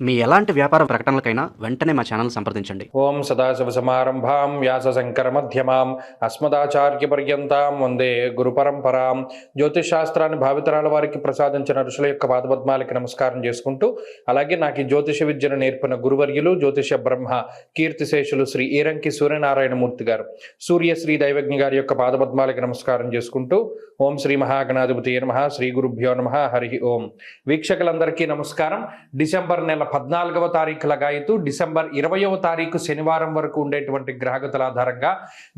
మీ ఎలాంటి వ్యాపార ప్రకటనలకైనా వెంటనే మా ఛానల్ సంప్రదించండి. ఓం సదాశివసమారంభాం వ్యాసశంకరమధ్యమాం అస్మదాచార్యపర్యంతాం వందే గురు పరంపరాం. జ్యోతిష్ శాస్త్రాన్ని భావితరాల వారికి ప్రసాదించిన ఋషుల యొక్క పాదపద్మాలకి నమస్కారం చేసుకుంటూ, అలాగే నాకు ఈ జ్యోతిష విద్యను నేర్పిన గురువర్యులు జ్యోతిష బ్రహ్మ కీర్తిశేషులు శ్రీ ఈరంకి సూర్యనారాయణమూర్తి గారు, సూర్యశ్రీ దైవజ్ఞ గారి యొక్క పాదపద్మాలకి నమస్కారం చేసుకుంటూ, ఓం శ్రీ మహాగణాధిపతి నమః, శ్రీ గురుభ్యో నమః, హరి ఓం. వీక్షకులందరికీ నమస్కారం. డిసెంబర్ నెల 14వ తారీఖు లగాయతు డిసెంబర్ 20వ తారీఖు శనివారం వరకు ఉండేటువంటి గ్రహగతుల ఆధారంగా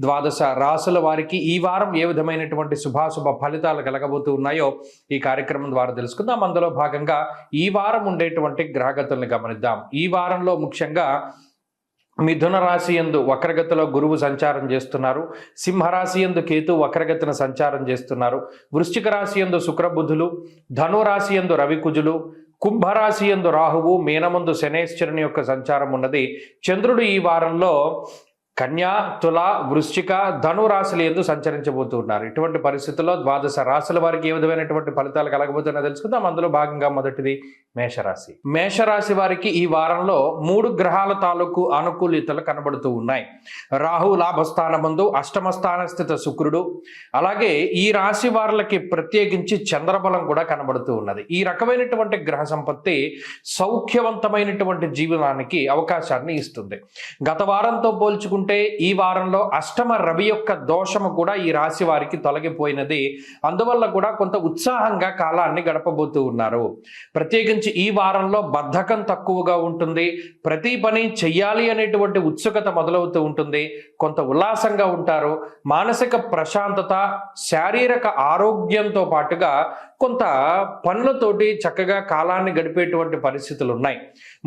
ద్వాదశ రాసుల వారికి ఈ వారం ఏ విధమైనటువంటి శుభాశుభ ఫలితాలు కలగబోతూ ఉన్నాయో ఈ కార్యక్రమం ద్వారా తెలుసుకుందాం. అందులో భాగంగా ఈ వారం ఉండేటువంటి గ్రహగతుల్ని గమనిద్దాం. ఈ వారంలో ముఖ్యంగా మిథున రాశి యందు వక్రగతిలో గురువు సంచారం చేస్తున్నారు. సింహరాశి యందు కేతు వక్రగతిన సంచారం చేస్తున్నారు. వృశ్చిక రాశి యందు శుక్రబుధులు, ధనురాశి యందు రవికుజులు, కుంభరాశి యందు రాహువు, మీనమందు శనేశ్వరుని యొక్క సంచారం ఉన్నది. చంద్రుడు ఈ వారంలో కన్యా, తుల, వృశ్చిక, ధను రాశులు ఎందు సంచరించబోతున్నారు. ఇటువంటి పరిస్థితుల్లో ద్వాదశ రాశుల వారికి ఏ విధమైనటువంటి ఫలితాలు కలగబోతున్నా తెలుసుకుందాం. అందులో భాగంగా మొదటిది మేషరాశి. మేషరాశి వారికి ఈ వారంలో 3 గ్రహాల తాలూకు అనుకూలితలు కనబడుతూ ఉన్నాయి. రాహు లాభస్థానమందు, అష్టమ స్థాన స్థిత శుక్రుడు, అలాగే ఈ రాశి వారులకి ప్రత్యేకించి చంద్రబలం కూడా కనబడుతూ ఉన్నది. ఈ రకమైనటువంటి గ్రహ సంపత్తి సౌఖ్యవంతమైనటువంటి జీవనానికి అవకాశాన్ని ఇస్తుంది. గత వారంతో పోల్చుకుంటే ఈ వారంలో అష్టమ రవి యొక్క దోషము కూడా ఈ రాశి వారికి తొలగిపోయినది. అందువల్ల కూడా కొంత ఉత్సాహంగా కాలాన్ని గడపబోతూ ఉన్నారు. ప్రత్యేకించి ఈ వారంలో బద్ధకం తక్కువగా ఉంటుంది. ప్రతి పని చెయ్యాలి అనేటువంటి ఉత్సుకత మొదలవుతూ ఉంటుంది. కొంత ఉల్లాసంగా ఉంటారు. మానసిక ప్రశాంతత, శారీరక ఆరోగ్యంతో పాటుగా కొంత పనులతోటి చక్కగా కాలాన్ని గడిపేటువంటి పరిస్థితులు ఉన్నాయి.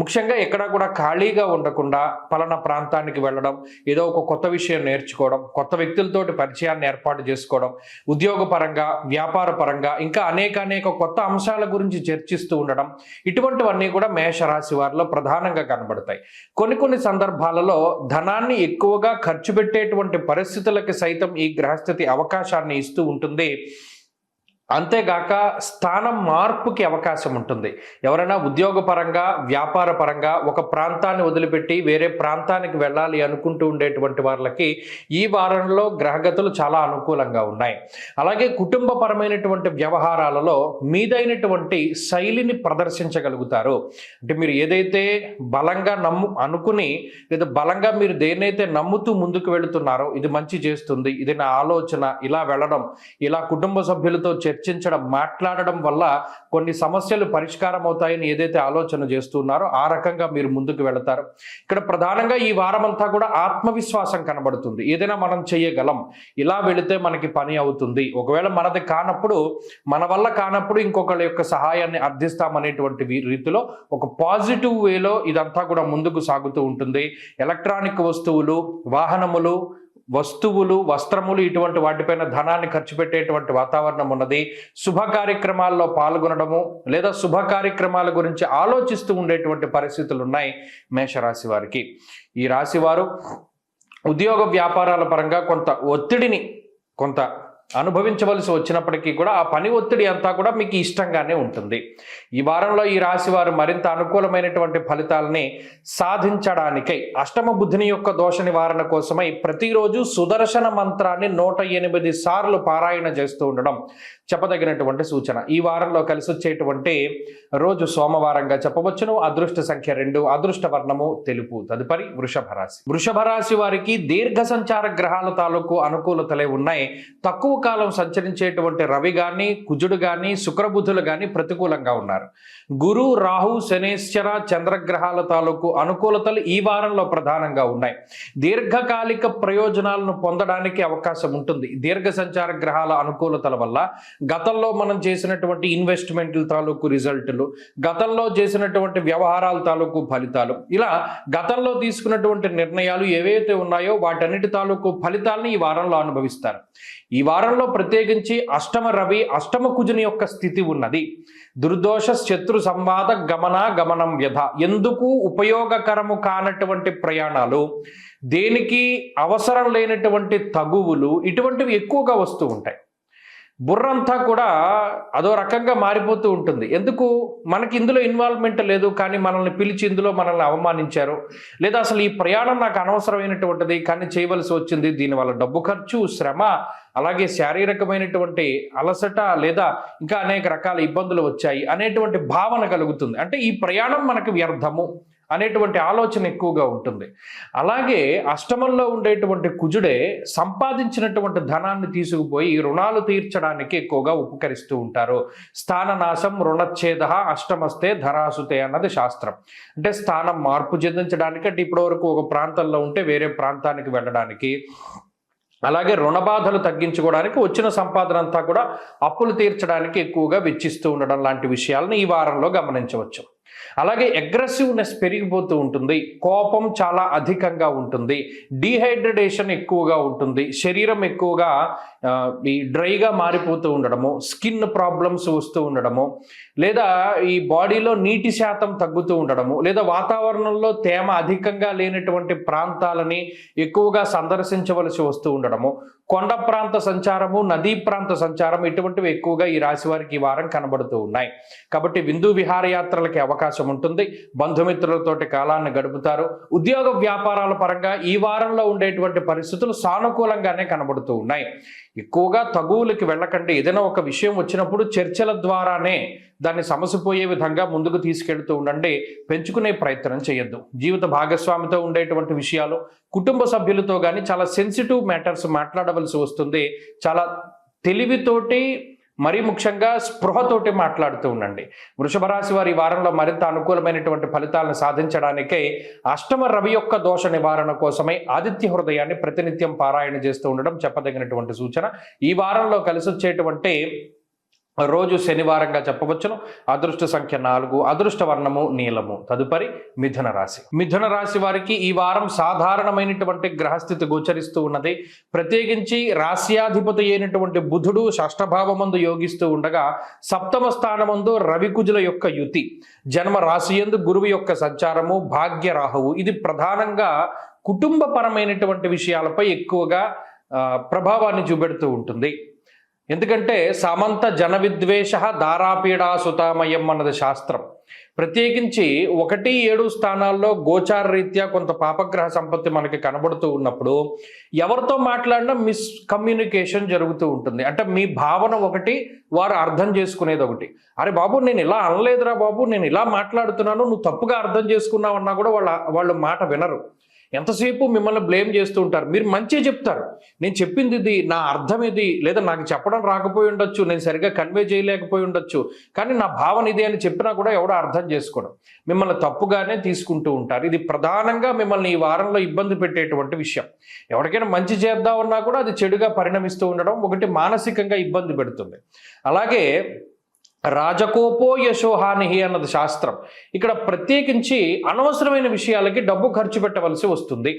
ముఖ్యంగా ఎక్కడా కూడా ఖాళీగా ఉండకుండా పలానా ప్రాంతానికి వెళ్ళడం, ఏదో ఒక కొత్త విషయం నేర్చుకోవడం, కొత్త వ్యక్తులతోటి పరిచయాన్ని ఏర్పాటు చేసుకోవడం, ఉద్యోగపరంగా, వ్యాపార పరంగా ఇంకా అనేక కొత్త అంశాల గురించి చర్చిస్తూ ఉండడం, ఇటువంటివన్నీ కూడా మేషరాశి వారిలో ప్రధానంగా కనబడతాయి. కొన్ని సందర్భాలలో ధనాన్ని ఎక్కువగా ఖర్చు పెట్టేటువంటి పరిస్థితులకి సైతం ఈ గ్రహస్థితి అవకాశాన్ని ఇస్తూ ఉంటుంది. అంతేగాక స్థానం మార్పుకి అవకాశం ఉంటుంది. ఎవరైనా ఉద్యోగపరంగా, వ్యాపార పరంగా ఒక ప్రాంతాన్ని వదిలిపెట్టి వేరే ప్రాంతానికి వెళ్ళాలి అనుకుంటూ ఉండేటువంటి వాళ్ళకి ఈ వారంలో గ్రహగతులు చాలా అనుకూలంగా ఉన్నాయి. అలాగే కుటుంబపరమైనటువంటి వ్యవహారాలలో మీదైనటువంటి శైలిని ప్రదర్శించగలుగుతారు. అంటే మీరు ఏదైతే బలంగా అనుకుని లేదా బలంగా మీరు దేన్నైతే నమ్ముతూ ముందుకు వెళుతున్నారో ఇది మంచి చేస్తుంది, ఇది నా ఆలోచన, ఇలా వెళ్ళడం, ఇలా కుటుంబ సభ్యులతో చర్చించడం, మాట్లాడడం వల్ల కొన్ని సమస్యలు పరిష్కారం అవుతాయని ఏదైతే ఆలోచన చేస్తున్నారో ఆ రకంగా మీరు ముందుకు వెళతారు. ఇక్కడ ప్రధానంగా ఈ వారం అంతా కూడా ఆత్మవిశ్వాసం కనబడుతుంది. ఏదైనా మనం చేయగలం, ఇలా వెళితే మనకి పని అవుతుంది, ఒకవేళ మనది కానప్పుడు, మన వల్ల కానప్పుడు ఇంకొకళ్ళ యొక్క సహాయాన్ని అర్థిస్తామనేటువంటి రీతిలో ఒక పాజిటివ్ వేలో ఇదంతా కూడా ముందుకు సాగుతూ ఉంటుంది. ఎలక్ట్రానిక్ వస్తువులు, వాహనములు, వస్తువులు, వస్త్రములు ఇటువంటి వాటిపైన ధనాన్ని ఖర్చు పెట్టేటువంటి వాతావరణం ఉన్నది. శుభ కార్యక్రమాల్లో పాల్గొనడము లేదా శుభ కార్యక్రమాల గురించి ఆలోచిస్తూ ఉండేటువంటి పరిస్థితులు ఉన్నాయి మేషరాశి వారికి. ఈ రాశి వారు ఉద్యోగ వ్యాపారాల పరంగా కొంత ఒత్తిడిని అనుభవించవలసి వచ్చినప్పటికీ కూడా ఆ పని ఒత్తిడి అంతా కూడా మీకు ఇష్టంగానే ఉంటుంది. ఈ వారంలో ఈ రాశి వారు మరింత అనుకూలమైనటువంటి ఫలితాలని సాధించడానికై అష్టమ బుద్ధిని యొక్క దోష నివారణ కోసమై ప్రతిరోజు సుదర్శన మంత్రాన్ని 108 సార్లు పారాయణ చేస్తూ ఉండడం చెప్పదగినటువంటి సూచన. ఈ వారంలో కలిసి వచ్చేటువంటి రోజు సోమవారంగా చెప్పవచ్చును. అదృష్ట సంఖ్య 2, అదృష్ట వర్ణము తెలుపు. తదుపరి వృషభ రాశి. వృషభ రాశి వారికి దీర్ఘ సంచార గ్రహాల తాలూకు అనుకూలతలే ఉన్నాయి. తక్కువ కాలం సంచరించేటువంటి రవి గాని, కుజుడు గాని, శుక్రబుధులు గాని ప్రతికూలంగా ఉన్నారు. గురు, రాహు, శనేశ్వర, చంద్రగ్రహాల తాలూకు అనుకూలతలు ఈ వారంలో ప్రధానంగా ఉన్నాయి. దీర్ఘకాలిక ప్రయోజనాలను పొందడానికి అవకాశం ఉంటుంది. దీర్ఘ సంచార గ్రహాల అనుకూలతల వల్ల గతంలో మనం చేసినటువంటి ఇన్వెస్ట్మెంట్ల తాలూకు రిజల్టులు, గతంలో చేసినటువంటి వ్యవహారాల తాలూకు ఫలితాలు, ఇలా గతంలో తీసుకున్నటువంటి నిర్ణయాలు ఏవైతే ఉన్నాయో వాటన్నిటి తాలూకు ఫలితాలని ఈ వారంలో అనుభవిస్తారు. ఈ వారంలో ప్రత్యేకించి అష్టమ రవి, అష్టమ కుజుని యొక్క స్థితి ఉన్నది. దుర్దోష శత్రు సంవాద గమనం వ్యధ, ఎందుకు ఉపయోగకరము కానటువంటి ప్రయాణాలు, దేనికి అవసరం లేనటువంటి తగువులు, ఇటువంటివి ఎక్కువగా వస్తూ ఉంటాయి. బుర్రంతా కూడా అదో రకంగా మారిపోతూ ఉంటుంది. ఎందుకు? మనకి ఇందులో ఇన్వాల్వ్మెంట్ లేదు, కానీ మనల్ని పిలిచి ఇందులో మనల్ని అవమానించారు, లేదా అసలు ఈ ప్రయాణం నాకు అనవసరమైనటువంటిది కానీ చేయవలసి వచ్చింది, దీనివల్ల డబ్బు ఖర్చు, శ్రమ, అలాగే శారీరకమైనటువంటి అలసట, లేదా ఇంకా అనేక రకాల ఇబ్బందులు వచ్చాయి అనేటువంటి భావన కలుగుతుంది. అంటే ఈ ప్రయాణం మనకు వ్యర్థము అనేటువంటి ఆలోచన ఎక్కువగా ఉంటుంది. అలాగే అష్టమంలో ఉండేటువంటి కుజుడే సంపాదించినటువంటి ధనాన్ని తీసుకుపోయి రుణాలు తీర్చడానికి ఎక్కువగా ఉపకరిస్తూ ఉంటారు. స్థాననాశం రుణచ్ఛేద అష్టమస్తే ధరాసుతే అన్నది శాస్త్రం. అంటే స్థానం మార్పు చెందించడానికి, అంటే ఇప్పటి వరకు ఒక ప్రాంతంలో ఉంటే వేరే ప్రాంతానికి వెళ్ళడానికి, అలాగే రుణబాధలు తగ్గించుకోవడానికి, వచ్చిన సంపాదన అంతా కూడా అప్పులు తీర్చడానికి ఎక్కువగా వెచ్చిస్తూ ఉండడం లాంటి విషయాలను ఈ వారంలో గమనించవచ్చు. అలాగే అగ్రెసివ్నెస్ పెరిగిపోతూ ఉంటుంది, కోపం చాలా అధికంగా ఉంటుంది, డీహైడ్రేషన్ ఎక్కువగా ఉంటుంది, శరీరం ఎక్కువగా ఈ డ్రైగా మారిపోతూ ఉండడము, స్కిన్ ప్రాబ్లమ్స్ వస్తూ ఉండడము, లేదా ఈ బాడీలో నీటి శాతం తగ్గుతూ ఉండడము, లేదా వాతావరణంలో తేమ అధికంగా లేనటువంటి ప్రాంతాలని ఎక్కువగా సందర్శించవలసి వస్తూ ఉండడము, కొండ ప్రాంత సంచారము, నదీ ప్రాంత సంచారం, ఇటువంటివి ఎక్కువగా ఈ రాశి వారికి ఈ వారం కనబడుతూ ఉన్నాయి. కాబట్టి విందు విహారయాత్రలకి అవకాశం ఉంటుంది, బంధుమిత్రులతోటి కాలాన్ని గడుపుతారు. ఉద్యోగ వ్యాపారాల పరంగా ఈ వారంలో ఉండేటువంటి పరిస్థితులు సానుకూలంగానే కనబడుతూ ఉన్నాయి. ఎక్కువగా తగువులకి వెళ్ళకండి. ఏదైనా ఒక విషయం వచ్చినప్పుడు చర్చల ద్వారానే దాన్ని సమసిపోయే విధంగా ముందుకు తీసుకెళ్తూ ఉండండి, పెంచుకునే ప్రయత్నం చేయొద్దు. జీవిత భాగస్వామితో ఉండేటువంటి విషయాలు, కుటుంబ సభ్యులతో కానీ చాలా సెన్సిటివ్ మ్యాటర్స్ మాట్లాడవలసి వస్తుంది. చాలా తెలివితోటి, మరీ ముఖ్యంగా స్పృహతోటి మాట్లాడుతూ ఉండండి. వృషభ రాశి వారి వారంలో మరింత అనుకూలమైనటువంటి ఫలితాలను సాధించడానికై అష్టమ రవి యొక్క దోష నివారణ కోసమై ఆదిత్య హృదయాన్ని ప్రతినిత్యం పారాయణ చేస్తూ ఉండడం చెప్పదగినటువంటి సూచన. ఈ వారంలో కలిసి వచ్చేటువంటి రోజు శనివారంగా చెప్పవచ్చును. అదృష్ట సంఖ్య 4, అదృష్ట వర్ణము నీలము. తదుపరి మిథున రాశి. మిథున రాశి వారికి ఈ వారం సాధారణమైనటువంటి గ్రహస్థితి గోచరిస్తూ ఉన్నది. ప్రత్యేకించి రాశ్యాధిపతి అయినటువంటి బుధుడు షష్ఠభావమందు యోగిస్తూ ఉండగా, సప్తమ స్థానమందు రవికుజుల యొక్క యుతి, జన్మ రాశియందు గురువు యొక్క సంచారము, భాగ్య రాహువు, ఇది ప్రధానంగా కుటుంబపరమైనటువంటి విషయాలపై ఎక్కువగా ప్రభావాన్ని చూపెడుతూ ఉంటుంది. ఎందుకంటే సామంత జన విద్వేష దారాపీడా సుతామయం అన్నది శాస్త్రం. ప్రత్యేకించి 1, 7 స్థానాల్లో గోచార రీత్యా కొంత పాపగ్రహ సంపత్తి మనకి కనబడుతూ ఉన్నప్పుడు ఎవరితో మాట్లాడినా మిస్కమ్యూనికేషన్ జరుగుతూ ఉంటుంది. అంటే మీ భావన ఒకటి, వారు అర్థం చేసుకునేది ఒకటి. అరే బాబు, నేను ఇలా అనలేదురా బాబు, నేను ఇలా మాట్లాడుతున్నాను, నువ్వు తప్పుగా అర్థం చేసుకున్నావు అన్నా కూడా వాళ్ళు మాట వినరు. ఎంతసేపు మిమ్మల్ని బ్లేమ్ చేస్తూ ఉంటారు. మీరు మంచిగా చెప్తారు, నేను చెప్పింది ఇది, నా అర్థం ఇది, లేదా నాకు చెప్పడం రాకపోయి ఉండొచ్చు, నేను సరిగ్గా కన్వే చేయలేకపోయి ఉండొచ్చు, కానీ నా భావన ఇదే అని చెప్పినా కూడా ఎవడో అర్థం చేసుకోవడం, మిమ్మల్ని తప్పుగానే తీసుకుంటూ ఉంటారు. ఇది ప్రధానంగా మిమ్మల్ని ఈ వారంలో ఇబ్బంది పెట్టేటువంటి విషయం. ఎవరికైనా మంచి చేద్దామన్నా కూడా అది చెడుగా పరిణమిస్తూ ఉండడం ఒకటి మానసికంగా ఇబ్బంది పెడుతుంది. అలాగే రాజకోపో యశోహాని అన్నది శాస్త్రం. ఇక్కడ ప్రత్యేకించి అనవసరమైన విషయాలకి డబ్బు ఖర్చు పెట్టవలసి వస్తుంది.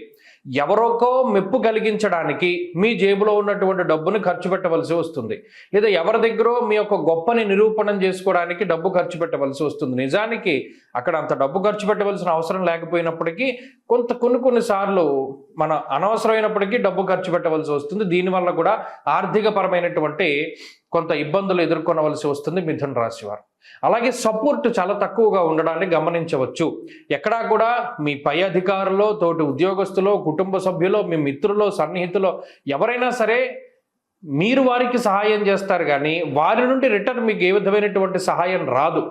ఎవరికో మెప్పు కలిగించడానికి మీ జేబులో ఉన్నటువంటి డబ్బుని ఖర్చు పెట్టవలసి వస్తుంది, లేదా ఎవరి దగ్గర మీ యొక్క గొప్పని నిరూపణం చేసుకోవడానికి డబ్బు ఖర్చు పెట్టవలసి వస్తుంది. నిజానికి అక్కడ అంత డబ్బు ఖర్చు పెట్టవలసిన అవసరం లేకపోయినప్పటికీ కొన్నిసార్లు మన అనవసరమైనప్పటికీ డబ్బు ఖర్చు పెట్టవలసి వస్తుంది. దీనివల్ల కూడా ఆర్థిక పరమైనటువంటి కొంత ఇబ్బందులు ఎదుర్కొనవలసి వస్తుంది మిథున రాశి వారు. అలాగే సపోర్ట్ చాలా తక్కువగా ఉండడాన్ని గమనించవచ్చు. ఎక్కడా కూడా మీ పై అధికారులు, తోటి ఉద్యోగస్తులు, కుటుంబ సభ్యులు, మీ మిత్రులు, సన్నిహితులు ఎవరైనా సరే మీరు వారికి సహాయం చేస్తారు, కానీ వారి నుండి రిటర్న్ మీకు ఏ విధమైనటువంటి సహాయం రాదు.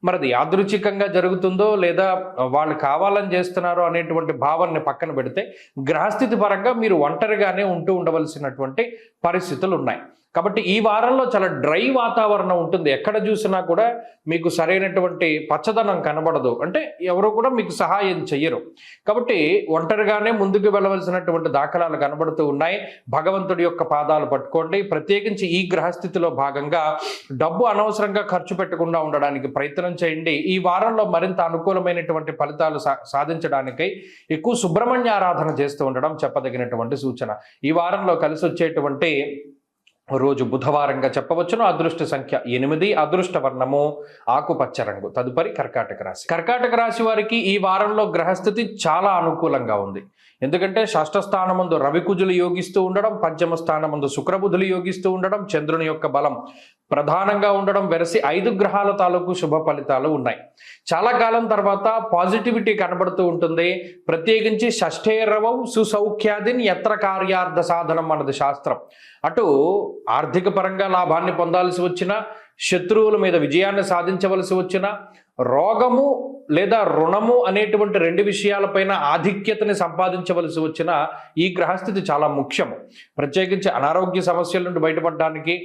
మరి అది యాదృచ్ఛికంగా జరుగుతుందో లేదా వాళ్ళు కావాలని చేస్తున్నారో అనేటువంటి భావాన్ని పక్కన పెడితే గ్రహస్థితి పరంగా మీరు ఒంటరిగానే ఉంటూ ఉండవలసినటువంటి పరిస్థితులు ఉన్నాయి. కాబట్టి ఈ వారంలో చాలా డ్రై వాతావరణం ఉంటుంది. ఎక్కడ చూసినా కూడా మీకు సరైనటువంటి పచ్చదనం కనబడదు, అంటే ఎవరు కూడా మీకు సహాయం చెయ్యరు. కాబట్టి ఒంటరిగానే ముందుకు వెళ్ళవలసినటువంటి దాఖలాలు కనబడుతూ ఉన్నాయి. భగవంతుడి యొక్క పాదాలు పట్టుకోండి. ప్రత్యేకించి ఈ గ్రహస్థితిలో భాగంగా డబ్బు అనవసరంగా ఖర్చు పెట్టకుండా ఉండడానికి ప్రయత్నం చేయండి. ఈ వారంలో మరింత అనుకూలమైనటువంటి ఫలితాలు సాధించడానికై ఎక్కువ సుబ్రహ్మణ్య ఆరాధన చేస్తూ ఉండడం చెప్పదగినటువంటి సూచన. ఈ వారంలో కలిసి వచ్చేటువంటి రోజు బుధవారంగా చెప్పవచ్చును. అదృష్ట సంఖ్య 8, అదృష్ట వర్ణము ఆకుపచ్చ రంగు. తదుపరి కర్కాటక రాశి. కర్కాటక రాశి వారికి ఈ వారంలో గ్రహస్థితి చాలా అనుకూలంగా ఉంది. ఎందుకంటే షష్ఠ స్థానమందు రవి కుజులు యోగిస్తూ ఉండడం, పంచమ స్థానమందు శుక్రబుధులు యోగిస్తూ ఉండడం, చంద్రుని యొక్క బలం ప్రధానంగా ఉండడం వెరసి 5 గ్రహాల తాలూకు శుభ ఫలితాలు ఉన్నాయి. చాలా కాలం తర్వాత పాజిటివిటీ కనబడుతూ ఉంటుంది. ప్రత్యేకించి షష్ఠేరవం సుసౌఖ్యాదిని ఎత్ర కార్యార్థ సాధనం అన్నది శాస్త్రం. అటు ఆర్థిక పరంగా లాభాన్ని పొందాల్సి వచ్చిన, శత్రువుల మీద విజయాన్ని సాధించవలసి వచ్చిన, రోగము లేదా రుణము అనేటువంటి 2 విషయాలపైన ఆధిక్యతని సంపాదించవలసి వచ్చిన ఈ గ్రహస్థితి చాలా ముఖ్యము. ప్రత్యేకించి అనారోగ్య సమస్యల నుండి బయటపడడానికి,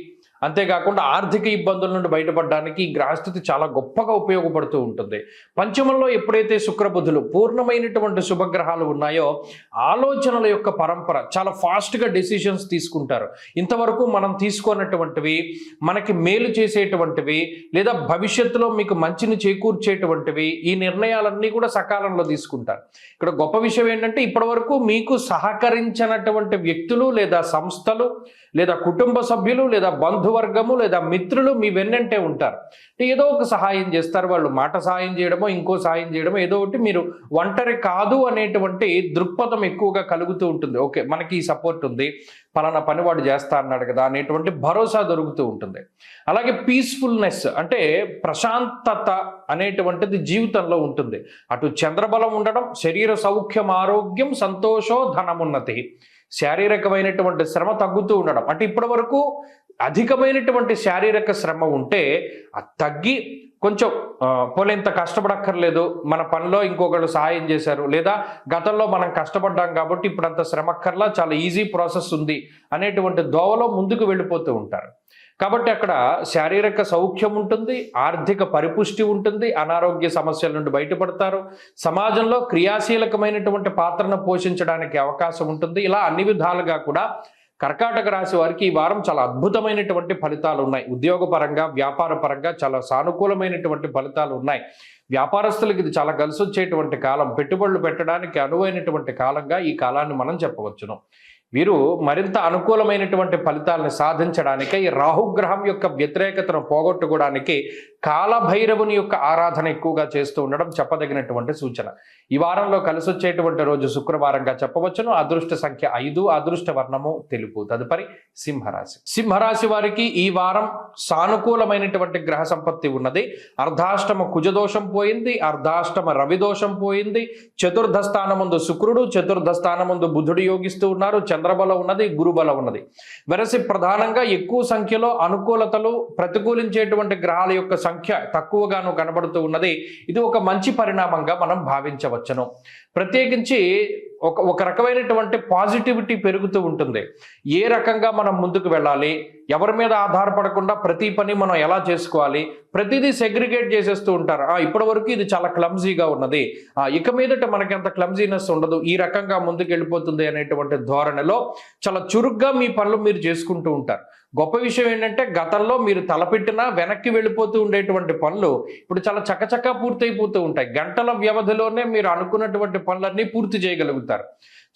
అంతేకాకుండా ఆర్థిక ఇబ్బందుల నుండి బయటపడడానికి ఈ గ్రహస్థితి చాలా గొప్పగా ఉపయోగపడుతూ ఉంటుంది. పంచమంలో ఎప్పుడైతే శుక్రబుధులు పూర్ణమైనటువంటి శుభగ్రహాలు ఉన్నాయో ఆలోచనల యొక్క పరంపర చాలా ఫాస్ట్గా డెసిషన్స్ తీసుకుంటారు. ఇంతవరకు మనం తీసుకున్నటువంటివి, మనకి మేలు చేసేటువంటివి లేదా భవిష్యత్తులో మీకు మంచిని చేకూర్చేటువంటివి ఈ నిర్ణయాలన్నీ కూడా సకాలంలో తీసుకుంటారు. ఇక్కడ గొప్ప విషయం ఏంటంటే ఇప్పటివరకు మీకు సహకరించినటువంటి వ్యక్తులు లేదా సంస్థలు లేదా కుటుంబ సభ్యులు లేదా బంధువర్గము లేదా మిత్రులు మీ వెన్నంటే ఉంటారు. ఏదో ఒక సహాయం చేస్తారు. వాళ్ళు మాట సహాయం చేయడమో ఇంకో సహాయం చేయడమో ఏదో ఒకటి, మీరు ఒంటరి కాదు అనేటువంటి దృక్పథం ఎక్కువగా కలుగుతూ ఉంటుంది. ఓకే, మనకి ఈ సపోర్ట్ ఉంది, పలానా పని వాడు చేస్తా అన్నాడు కదా అనేటువంటి భరోసా దొరుకుతూ ఉంటుంది. అలాగే పీస్ఫుల్నెస్ అంటే ప్రశాంతత అనేటువంటిది జీవితంలో ఉంటుంది. అటు చంద్రబలం ఉండడం, శరీర సౌఖ్యం, ఆరోగ్యం, సంతోషో ధనమున్నతి, శారీరకమైనటువంటి శ్రమ తగ్గుతూ ఉండడం. అంటే ఇప్పటి వరకు అధికమైనటువంటి శారీరక శ్రమ ఉంటే అది తగ్గి కొంచెం పోలేంత కష్టపడక్కర్లేదు, మన పనిలో ఇంకొకళ్ళు సహాయం చేశారు, లేదా గతంలో మనం కష్టపడ్డాం కాబట్టి ఇప్పుడు అంత శ్రమక్కర్లా, చాలా ఈజీ ప్రాసెస్ ఉంది అనేటువంటి దోవలో ముందుకు వెళ్ళిపోతూ ఉంటారు. కాబట్టి అక్కడ శారీరక సౌఖ్యం ఉంటుంది, ఆర్థిక పరిపుష్టి ఉంటుంది, అనారోగ్య సమస్యల నుండి బయటపడతారు, సమాజంలో క్రియాశీలకమైనటువంటి పాత్రను పోషించడానికి అవకాశం ఉంటుంది. ఇలా అన్ని విధాలుగా కూడా కర్కాటక రాశి వారికి ఈ వారం చాలా అద్భుతమైనటువంటి ఫలితాలు ఉన్నాయి. ఉద్యోగపరంగా, వ్యాపార పరంగా చాలా సానుకూలమైనటువంటి ఫలితాలు ఉన్నాయి. వ్యాపారస్తులకు ఇది చాలా కలిసి వచ్చేటువంటి కాలం, పెట్టుబడులు పెట్టడానికి అనువైనటువంటి కాలంగా ఈ కాలాన్ని మనం చెప్పవచ్చును. వీరు మరింత అనుకూలమైనటువంటి ఫలితాలను సాధించడానికి ఈ రాహుగ్రహం యొక్క వ్యతిరేకతను పోగొట్టుకోవడానికి కాలభైరవుని యొక్క ఆరాధన ఎక్కువగా చేస్తూ ఉండడం చెప్పదగినటువంటి సూచన. ఈ వారంలో కలిసి వచ్చేటువంటి రోజు శుక్రవారంగా చెప్పవచ్చును. అదృష్ట సంఖ్య 5, అదృష్ట వర్ణము తెలుపు. తదుపరి సింహరాశి. సింహరాశి వారికి ఈ వారం సానుకూలమైనటువంటి గ్రహ సంపత్తి ఉన్నది. అర్ధాష్టమ కుజదోషం పోయింది, అర్ధాష్టమ రవిదోషం పోయింది, చతుర్థ స్థానముందు శుక్రుడు, చతుర్థ స్థానముందు బుధుడు యోగిస్తూ ఉన్నారు, చంద్రబలం ఉన్నది, గురుబలం ఉన్నది. వెరసి ప్రధానంగా ఎక్కువ సంఖ్యలో అనుకూలతలు, ప్రతికూలించేటువంటి గ్రహాల యొక్క సంఖ్య తక్కువగాను కనబడుతూ ఉన్నది. ఇది ఒక మంచి పరిణామంగా మనం భావించవచ్చును. ప్రత్యేకించి ఒక రకమైనటువంటి పాజిటివిటీ పెరుగుతూ ఉంటుంది. ఏ రకంగా మనం ముందుకు వెళ్ళాలి, ఎవరి మీద ఆధారపడకుండా ప్రతి పని మనం ఎలా చేసుకోవాలి, ప్రతిదీ సెగ్రిగేట్ చేసేస్తూ ఉంటారు. ఇప్పటి వరకు ఇది చాలా క్లమ్జీగా ఉన్నది, ఇక మీదట మనకి అంత క్లమ్జీనెస్ ఉండదు, ఈ రకంగా ముందుకు వెళ్ళిపోతుంది అనేటువంటి ధోరణిలో చాలా చురుగ్గా మీ పనులు మీరు చేసుకుంటూ ఉంటారు. గొప్ప విషయం ఏంటంటే గతంలో మీరు తలపెట్టినా వెనక్కి వెళ్ళిపోతూ ఉండేటువంటి పనులు ఇప్పుడు చాలా చకచకా పూర్తయిపోతూ ఉంటాయి. గంటల వ్యవధిలోనే మీరు అనుకున్నటువంటి పనులన్నీ పూర్తి చేయగలుగుతారు.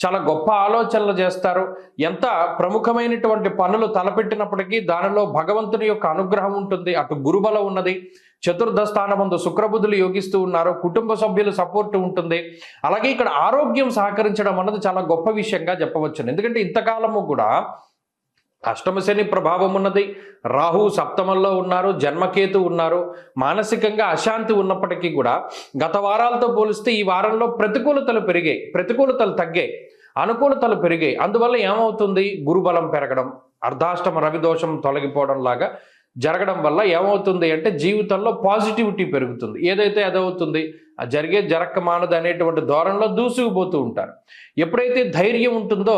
చాలా గొప్ప ఆలోచనలు చేస్తారు. ఎంత ప్రముఖమైనటువంటి పనులు తలపెట్టినప్పటికీ దానిలో భగవంతుని యొక్క అనుగ్రహం ఉంటుంది. అటు గురుబలం ఉన్నది, చతుర్థ స్థానమందు శుక్రబుధులు యోగిస్తూ ఉన్నారు, కుటుంబ సభ్యుల సపోర్ట్ ఉంటుంది. అలాగే ఇక్కడ ఆరోగ్యం సహకరించడం అన్నది చాలా గొప్ప విషయంగా చెప్పవచ్చు. ఎందుకంటే ఇంతకాలము కూడా అష్టమ శని ప్రభావం ఉన్నది, రాహు సప్తమంలో ఉన్నారు, జన్మకేతు ఉన్నారు, మానసికంగా అశాంతి ఉన్నప్పటికీ కూడా గత వారాలతో పోలిస్తే ఈ వారంలో ప్రతికూలతలు పెరిగాయి, ప్రతికూలతలు తగ్గాయి, అనుకూలతలు పెరిగాయి. అందువల్ల ఏమవుతుంది, గురుబలం పెరగడం, అర్ధాష్టమ రవిదోషం తొలగిపోవడం లాగా జరగడం వల్ల ఏమవుతుంది అంటే జీవితంలో పాజిటివిటీ పెరుగుతుంది. ఏదైతే అదవుతుంది, జరిగే జరక్క మానదు అనేటువంటి ధోరణిలో దూసుకుపోతూ ఉంటారు. ఎప్పుడైతే ధైర్యం ఉంటుందో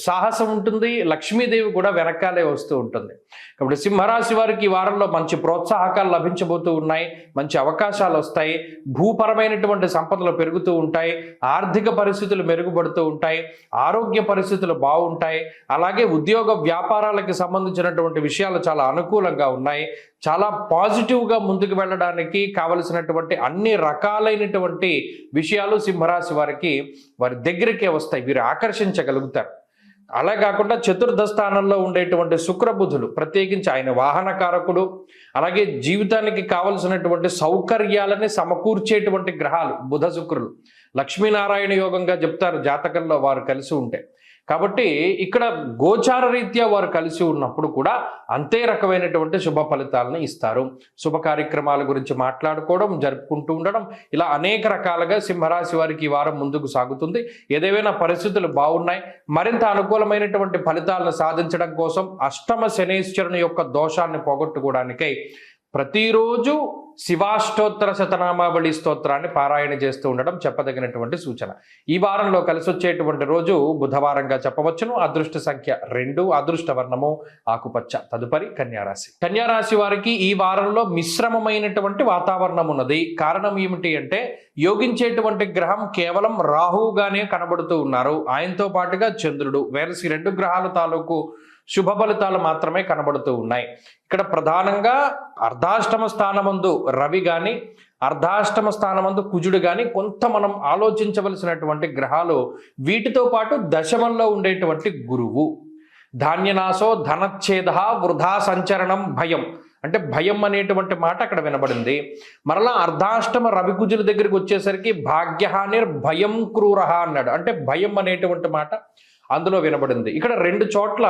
సాహసం ఉంటుంది, లక్ష్మీదేవి కూడా వెనకాలే వస్తూ ఉంటుంది. కాబట్టి సింహరాశి వారికి ఈ వారంలో మంచి ప్రోత్సాహకాలు లభించబోతూ ఉన్నాయి, మంచి అవకాశాలు వస్తాయి, భూపరమైనటువంటి సంపదలు పెరుగుతూ ఉంటాయి, ఆర్థిక పరిస్థితులు మెరుగుపడుతూ ఉంటాయి, ఆరోగ్య పరిస్థితులు బాగుంటాయి. అలాగే ఉద్యోగ వ్యాపారాలకు సంబంధించినటువంటి విషయాలు చాలా అనుకూలంగా ఉన్నాయి. చాలా పాజిటివ్గా ముందుకు వెళ్ళడానికి కావలసినటువంటి అన్ని రకాలైనటువంటి విషయాలు సింహరాశి వారికి వారి దగ్గరికే వస్తాయి. వీరు ఆకర్షించగలుగుతారు. అలా కాకుండా చతుర్థ స్థానంలో ఉండేటువంటి శుక్రబుధులు, ప్రత్యేకించి ఆయన వాహనకారకుడు, అలాగే జీవితానికి కావలసినటువంటి సౌకర్యాలని సమకూర్చేటువంటి గ్రహాలు బుధ శుక్రులు. లక్ష్మీనారాయణ యోగంగా చెప్తారు జాతకంలో వారు కలిసి ఉంటే. కాబట్టి ఇక్కడ గోచార రీత్యా వారు కలిసి ఉన్నప్పుడు కూడా అంతే రకమైనటువంటి శుభ ఫలితాలను ఇస్తారు. శుభ కార్యక్రమాల గురించి మాట్లాడుకోవడం, జరుపుకుంటూ ఉండడం, ఇలా అనేక రకాలుగా సింహరాశి వారికి ఈ వారం ముందుకు సాగుతుంది. ఏదేమైనా పరిస్థితులు బాగున్నాయి. మరింత అనుకూలమైనటువంటి ఫలితాలను సాధించడం కోసం అష్టమ శనీశ్వరుని యొక్క దోషాన్ని పోగొట్టుకోవడానికై ప్రతిరోజు శివాష్టోత్తర శతనామావళి స్తోత్రాన్ని పారాయణ చేస్తూ ఉండడం చెప్పదగినటువంటి సూచన. ఈ వారంలో కలిసి వచ్చేటువంటి రోజు బుధవారంగా చెప్పవచ్చును. అదృష్ట సంఖ్య 2, అదృష్ట వర్ణము ఆకుపచ్చ. తదుపరి కన్యారాశి. కన్యారాశి వారికి ఈ వారంలో మిశ్రమమైనటువంటి వాతావరణం ఉన్నది. కారణం ఏమిటి అంటే యోగించేటువంటి గ్రహం కేవలం రాహువుగానే కనబడుతూ ఉన్నారు. ఆయనతో పాటుగా చంద్రుడు, వేరసి 2 గ్రహాల తాలూకు శుభ ఫలితాలు మాత్రమే కనబడుతూ ఉన్నాయి. ఇక్కడ ప్రధానంగా అర్ధాష్టమ స్థానమందు రవి కానీ, అర్ధాష్టమ స్థానమందు కుజుడు కానీ కొంత మనం ఆలోచించవలసినటువంటి గ్రహాలు. వీటితో పాటు దశమంలో ఉండేటువంటి గురువు. ధాన్యనాశో ధనచ్ఛేద వృధా సంచరణం భయం, అంటే భయం అనేటువంటి మాట అక్కడ వినబడింది. మరలా అర్ధాష్టమ రవి కుజుల దగ్గరికి వచ్చేసరికి భాగ్యహానిర్ భయం క్రూర అన్నాడు, అంటే భయం అనేటువంటి మాట అందులో వినబడింది. ఇక్కడ 2 చోట్ల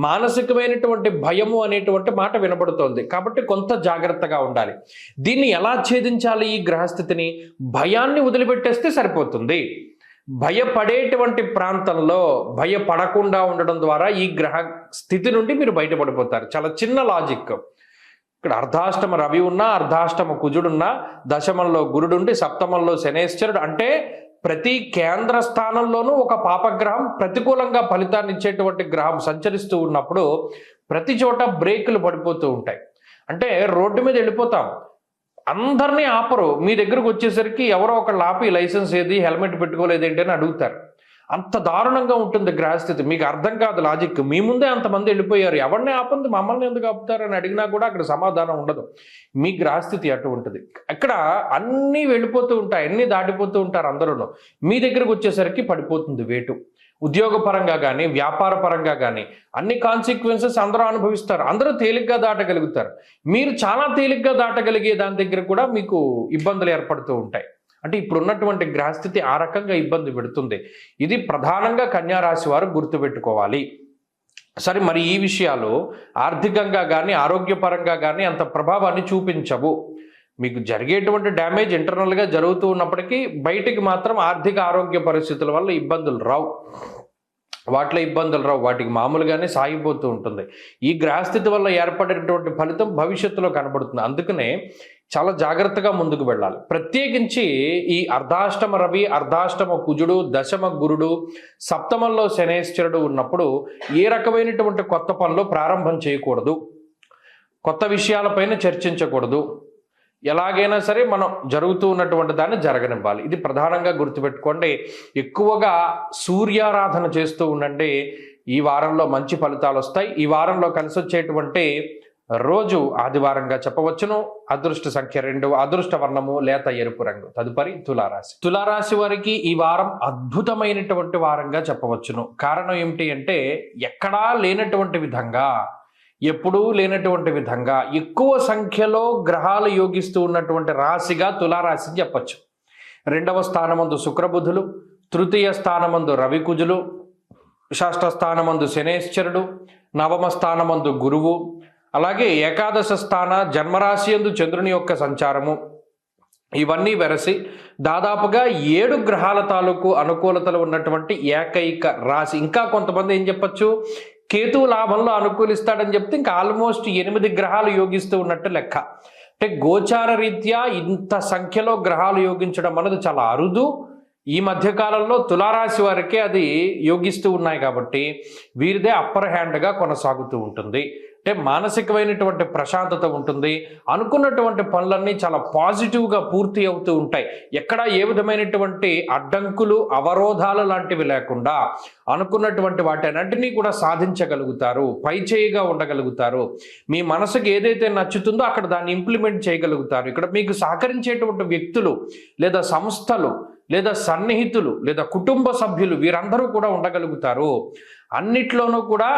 మానసికమైనటువంటి భయము అనేటువంటి మాట వినబడుతోంది. కాబట్టి కొంత జాగ్రత్తగా ఉండాలి. దీన్ని ఎలా ఛేదించాలి? ఈ గ్రహస్థితిని భయాన్ని వదిలిపెట్టేస్తే సరిపోతుంది. భయపడేటువంటి ప్రాంతంలో భయపడకుండా ఉండడం ద్వారా ఈ గ్రహ స్థితి నుండి మీరు బయటపడిపోతారు. చాలా చిన్న లాజిక్. ఇక్కడ అర్ధాష్టమ రవి ఉన్నా, అర్ధాష్టమ కుజుడున్నా, దశమంలో గురుడుండి, సప్తమంలో శనేశ్వరుడు, అంటే ప్రతి కేంద్ర స్థానంలోనూ ఒక పాపగ్రహం ప్రతికూలంగా ఫలితాన్ని ఇచ్చేటువంటి గ్రహం సంచరిస్తూ ఉన్నప్పుడు ప్రతి చోట బ్రేకులు పడిపోతూ ఉంటాయి. అంటే రోడ్డు మీద వెళ్ళిపోతాం, అందరినీ ఆపరు. మీ దగ్గరకు వచ్చేసరికి ఎవరో ఒకళ్ళు ఆపి లైసెన్స్ ఏది, హెల్మెట్ పెట్టుకోలేదేంటి అని అడుగుతారు. అంత దారుణంగా ఉంటుంది గ్రహస్థితి. మీకు అర్థం కాదు లాజిక్. మీ ముందే అంతమంది వెళ్ళిపోయారు, ఎవరిని ఆపంది, మమ్మల్ని ఎందుకు ఆపుతారని అడిగినా కూడా అక్కడ సమాధానం ఉండదు. మీ గ్రహస్థితి అటువంటిది. అక్కడ అన్నీ వెళ్ళిపోతూ ఉంటాయి, అన్నీ దాటిపోతూ ఉంటారు అందరూ. మీ దగ్గరకు వచ్చేసరికి పడిపోతుంది వేటు. ఉద్యోగపరంగా కానీ, వ్యాపార పరంగా కానీ అన్ని కాన్సిక్వెన్సెస్ అందరూ అనుభవిస్తారు. అందరూ తేలిగ్గా దాటగలుగుతారు. మీరు చాలా తేలిగ్గా దాటగలిగే దాని దగ్గర కూడా మీకు ఇబ్బందులు ఏర్పడుతూ ఉంటాయి. అంటే ఇప్పుడున్నటువంటి గ్రహస్థితి ఆ రకంగా ఇబ్బంది పెడుతుంది. ఇది ప్రధానంగా కన్యారాశి వారు గుర్తుపెట్టుకోవాలి. సరే, మరి ఈ విషయాలు ఆర్థికంగా కానీ, ఆరోగ్యపరంగా కానీ అంత ప్రభావాన్ని చూపించవు. మీకు జరిగేటువంటి డ్యామేజ్ ఇంటర్నల్గా జరుగుతూ ఉన్నప్పటికీ బయటికి మాత్రం ఆర్థిక ఆరోగ్య పరిస్థితుల వల్ల ఇబ్బందులు రావు. వాటికి మామూలుగానే సాగిపోతూ ఉంటుంది. ఈ గ్రహస్థితి వల్ల ఏర్పడేటువంటి ఫలితం భవిష్యత్తులో కనబడుతుంది. అందుకనే చాలా జాగ్రత్తగా ముందుకు వెళ్ళాలి. ప్రత్యేకించి ఈ అర్ధాష్టమ రవి, అర్ధాష్టమ కుజుడు, దశమ గురుడు, సప్తమంలో శనేశ్వరుడు ఉన్నప్పుడు ఏ రకమైనటువంటి కొత్త పనులు ప్రారంభం చేయకూడదు, కొత్త విషయాలపైన చర్చించకూడదు. ఎలాగైనా సరే మనం జరుగుతూ ఉన్నటువంటి దాన్ని జరగనివ్వాలి. ఇది ప్రధానంగా గుర్తుపెట్టుకోండి. ఎక్కువగా సూర్యారాధన చేస్తూ ఉండండి. ఈ వారంలో మంచి ఫలితాలు వస్తాయి. ఈ వారంలో కలిసి వచ్చేటువంటి రోజు ఆదివారంగా చెప్పవచ్చును. అదృష్ట సంఖ్య 2, అదృష్ట వర్ణము లేత ఎరుపు రంగు. తదుపరి తులారాశి. తులారాశి వారికి ఈ వారం అద్భుతమైనటువంటి వారంగా చెప్పవచ్చును. కారణం ఏమిటి అంటే ఎక్కడా లేనటువంటి విధంగా, ఎప్పుడూ లేనటువంటి విధంగా ఎక్కువ సంఖ్యలో గ్రహాలు యోగిస్తూ ఉన్నటువంటి రాశిగా తులారాశి చెప్పచ్చు. 2వ స్థానమందు శుక్రబుధులు, తృతీయ స్థానమందు రవికుజులు, షష్ఠ స్థానమందు శనేశ్వరుడు, 9వ స్థానమందు గురువు, అలాగే ఏకాదశ స్థాన జన్మరాశి యందు చంద్రుని యొక్క సంచారము, ఇవన్నీ వెరసి దాదాపుగా 7 గ్రహాల తాలూకు అనుకూలతలు ఉన్నటువంటి ఏకైక రాశి. ఇంకా కొంతమంది ఏం చెప్పచ్చు, కేతువు లాభంలో అనుకూలిస్తాడని చెప్తే ఇంకా ఆల్మోస్ట్ 8 గ్రహాలు యోగిస్తూ ఉన్నట్టు లెక్క. అంటే గోచార రీత్యా ఇంత సంఖ్యలో గ్రహాలు యోగించడం అనేది చాలా అరుదు. ఈ మధ్యకాలంలో తులారాశి వారికే అది యోగిస్తూ ఉన్నాయి కాబట్టి వీరిదే అప్పర్ హ్యాండ్గా కొనసాగుతూ ఉంటుంది. అంటే మానసికమైనటువంటి ప్రశాంతత ఉంటుంది. అనుకున్నటువంటి పనులన్నీ చాలా పాజిటివ్గా పూర్తి అవుతూ ఉంటాయి. ఎక్కడ ఏ విధమైనటువంటి అడ్డంకులు, అవరోధాలు లాంటివి లేకుండా అనుకున్నటువంటి వాటన్నిటినీ కూడా సాధించగలుగుతారు. పై చేయిగా ఉండగలుగుతారు. మీ మనసుకు ఏదైతే నచ్చుతుందో అక్కడ దాన్ని ఇంప్లిమెంట్ చేయగలుగుతారు. ఇక్కడ మీకు సహకరించేటువంటి వ్యక్తులు లేదా సంస్థలు లేదా సన్నిహితులు లేదా కుటుంబ సభ్యులు వీరందరూ కూడా ఉండగలుగుతారు. అన్నిట్లోనూ కూడా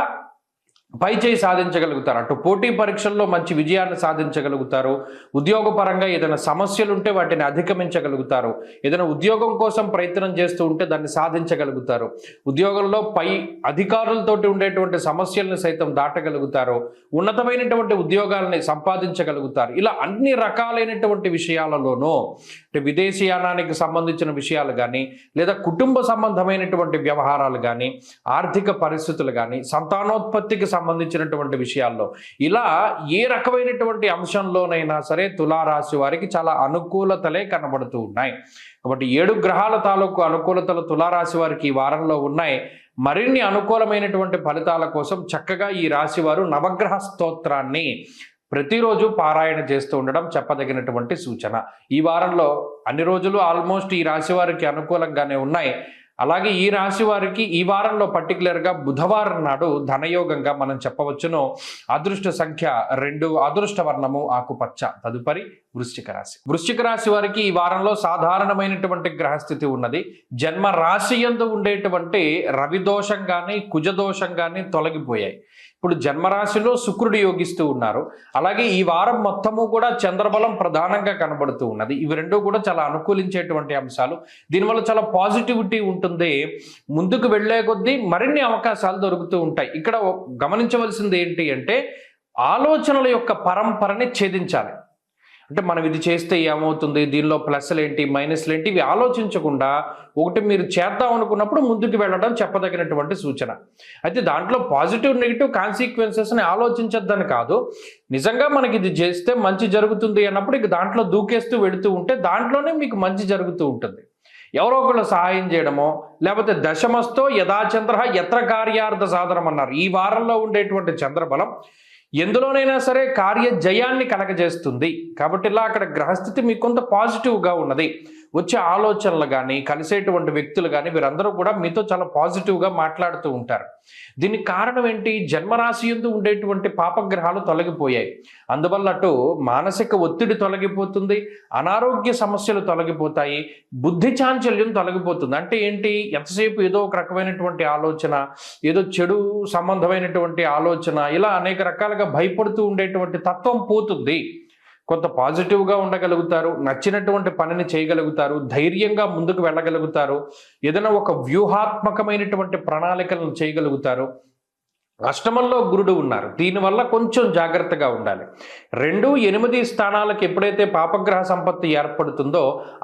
పై చేయి సాధించగలుగుతారు. అటు పోటీ పరీక్షల్లో మంచి విజయాన్ని సాధించగలుగుతారు. ఉద్యోగపరంగా ఏదైనా సమస్యలు ఉంటే వాటిని అధిగమించగలుగుతారు. ఏదైనా ఉద్యోగం కోసం ప్రయత్నం చేస్తూ ఉంటే దాన్ని సాధించగలుగుతారు. ఉద్యోగంలో పై అధికారులతోటి ఉండేటువంటి సమస్యలను సైతం దాటగలుగుతారు. ఉన్నతమైనటువంటి ఉద్యోగాలని సంపాదించగలుగుతారు. ఇలా అన్ని రకాలైనటువంటి విషయాలలోనూ అంటే విదేశీయానానికి సంబంధించిన విషయాలు కానీ, లేదా కుటుంబ సంబంధమైనటువంటి వ్యవహారాలు కానీ, ఆర్థిక పరిస్థితులు కానీ, సంతానోత్పత్తికి సంబంధించినటువంటి విషయాల్లో ఇలా ఏ రకమైనటువంటి అంశంలోనైనా సరే తులారాశి వారికి చాలా అనుకూలతలే కనబడుతూ ఉన్నాయి. కాబట్టి 7 గ్రహాల తాలూకు అనుకూలతలు తులారాశి వారికి ఈ వారంలో ఉన్నాయి. మరిన్ని అనుకూలమైనటువంటి ఫలితాల కోసం చక్కగా ఈ రాశి వారు నవగ్రహ స్తోత్రాన్ని ప్రతిరోజు పారాయణ చేస్తూ ఉండడం చెప్పదగినటువంటి సూచన. ఈ వారంలో అన్ని రోజులు ఆల్మోస్ట్ ఈ రాశి వారికి అనుకూలంగానే ఉన్నాయి. అలాగే ఈ రాశి వారికి ఈ వారంలో పర్టికులర్గా బుధవారం నాడు ధనయోగంగా మనం చెప్పవచ్చును. అదృష్ట సంఖ్య 2, అదృష్ట వర్ణము ఆకుపచ్చ. తదుపరి వృశ్చిక రాశి. వృశ్చిక రాశి వారికి ఈ వారంలో సాధారణమైనటువంటి గ్రహస్థితి ఉన్నది. జన్మ రాశి యందు ఉండేటువంటి రవి దోషం కానీ కుజదోషం కానీ తొలగిపోయాయి. ఇప్పుడు జన్మరాశిలో శుక్రుడు యోగిస్తూ ఉన్నారు. అలాగే ఈ వారం మొత్తము కూడా చంద్రబలం ప్రధానంగా కనబడుతూ ఉన్నది. ఇవి రెండూ కూడా చాలా అనుకూలించేటువంటి అంశాలు. దీనివల్ల చాలా పాజిటివిటీ ఉంటుంది. ముందుకు వెళ్లే కొద్దీ మరిన్ని అవకాశాలు దొరుకుతూ ఉంటాయి. ఇక్కడ గమనించవలసింది ఏంటి అంటే ఆలోచనల యొక్క పరంపరని ఛేదించాలి. అంటే మనం ఇది చేస్తే ఏమవుతుంది, దీనిలో ప్లస్లు ఏంటి మైనస్లు ఏంటి ఇవి ఆలోచించకుండా ఒకటి మీరు చేద్దాం అనుకున్నప్పుడు ముందుకు వెళ్ళడం చెప్పదగినటువంటి సూచన. అయితే దాంట్లో పాజిటివ్ నెగిటివ్ కాన్సిక్వెన్సెస్ని ఆలోచించొద్దని కాదు, నిజంగా మనకి ఇది చేస్తే మంచి జరుగుతుంది అన్నప్పుడు ఇక దాంట్లో దూకేస్తూ వెళుతూ ఉంటే దాంట్లోనే మీకు మంచి జరుగుతూ ఉంటుంది. ఎవరో ఒకళ్ళు సహాయం చేయడమో లేకపోతే దశమస్తో యథాచంద్ర యత్ర కార్యార్థ సాధనం అన్నారు. ఈ వారంలో ఉండేటువంటి చంద్రబలం ఎందులోనైనా సరే కార్య జయాన్ని కలగజేస్తుంది. కాబట్టి ఇలా అక్కడ గ్రహస్థితి మీకు కొంత పాజిటివ్గా ఉన్నది. వచ్చే ఆలోచనలు కానీ కలిసేటువంటి వ్యక్తులు కానీ వీరందరూ కూడా మీతో చాలా పాజిటివ్గా మాట్లాడుతూ ఉంటారు. దీనికి కారణం ఏంటి, జన్మరాశి యందు ఉండేటువంటి పాపగ్రహాలు తొలగిపోయాయి. అందువల్ల అటు మానసిక ఒత్తిడి తొలగిపోతుంది, అనారోగ్య సమస్యలు తొలగిపోతాయి, బుద్ధి చాంచల్యం తొలగిపోతుంది. అంటే ఏంటి, ఎంతసేపు ఏదో ఒక రకమైనటువంటి ఆలోచన, ఏదో చెడు సంబంధమైనటువంటి ఆలోచన, ఇలా అనేక రకాలుగా భయపడుతూ ఉండేటువంటి తత్వం పోతుంది. కొంత పాజిటివ్గా ఉండగలుగుతారు, నచ్చినటువంటి పనిని చేయగలుగుతారు, ధైర్యంగా ముందుకు వెళ్ళగలుగుతారు, ఏదైనా ఒక వ్యూహాత్మకమైనటువంటి ప్రణాళికలను చేయగలుగుతారు. అష్టమంలో గురుడు ఉన్నారు, దీనివల్ల కొంచెం జాగ్రత్తగా ఉండాలి. 2, 8 స్థానాలకు ఎప్పుడైతే పాపగ్రహ సంపత్తి ఏర్పడుతుందో